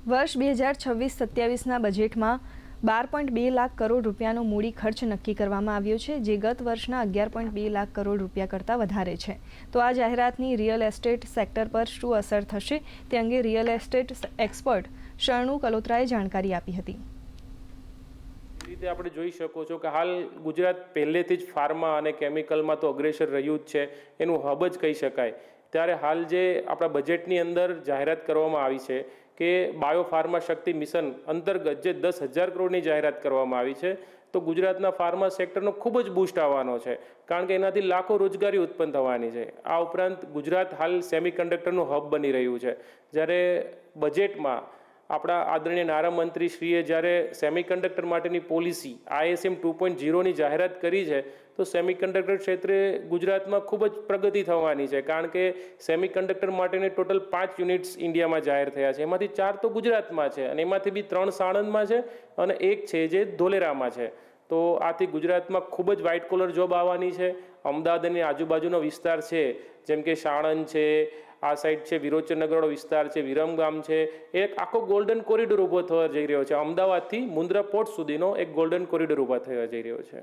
વર્ષ 2026-27ના બજેટમાં 12.2 લાખ કરોડ રૂપિયાનો મૂડી ખર્ચ નક્કી કરવામાં આવ્યો છે, જે ગત વર્ષના 11.2 લાખ કરોડ રૂપિયા કરતાં વધારે છે. તો આ જાહેરાતની રિયલ એસ્ટેટ સેક્ટર પર શું અસર થશે તે અંગે રિયલ એસ્ટેટ એક્સપર્ટ શરણુ કલોત્રાએ જાણકારી આપી હતી. રીતે આપણે જોઈ શકો છો કે હાલ ગુજરાત પહેલેથી જ ફાર્મા અને કેમિકલમાં તો અગ્રેસર રહ્યું જ છે, એનું હબ જ કહી શકાય. ત્યારે હાલ જે આપણા બજેટની અંદર જાહેરાત કરવામાં આવી છે કે બાયો ફાર્મા શક્તિ મિશન અંતર્ગત જે 10,000 કરોડની જાહેરાત કરવામાં આવી છે, તો ગુજરાતના ફાર્મા સેક્ટરનો ખૂબ જ બૂસ્ટ આવવાનો છે, કારણ કે એનાથી લાખો રોજગારી ઉત્પન્ન થવાની છે. આ ઉપરાંત ગુજરાત હાલ સેમિકન્ડક્ટરનું હબ બની રહ્યું છે. જ્યારે બજેટમાં આપણા આદરણીય નાણામંત્રીશ્રીએ જ્યારે સેમિકન્ડક્ટર માટેની પોલિસી ISM 2.0ની જાહેરાત કરી છે, તો સેમિકન્ડક્ટર ક્ષેત્રે ગુજરાતમાં ખૂબ જ પ્રગતિ થવાની છે, કારણ કે સેમિકન્ડક્ટર માટેની ટોટલ 5 યુનિટ્સ ઇન્ડિયામાં જાહેર થયા છે. એમાંથી 4 તો ગુજરાતમાં છે અને એમાંથી બી 3 સાણંદમાં છે અને 1 છે જે ધોલેરામાં છે. તો આથી ગુજરાતમાં ખૂબ જ વ્હાઇટ કોલર જોબ આવવાની છે. અમદાવાદ અને આજુબાજુનો વિસ્તાર છે, જેમ કે સાણંદ છે, આ સાઈડ છે વિરોચનનગરનો વિસ્તાર છે, વિરમગામ છે, એક આખો ગોલ્ડન કોરિડોર ઊભો થવા જઈ રહ્યો છે. અમદાવાદથી મુન્દ્રા પોર્ટ સુધીનો એક ગોલ્ડન કોરિડોર ઊભા થવા જઈ રહ્યો છે.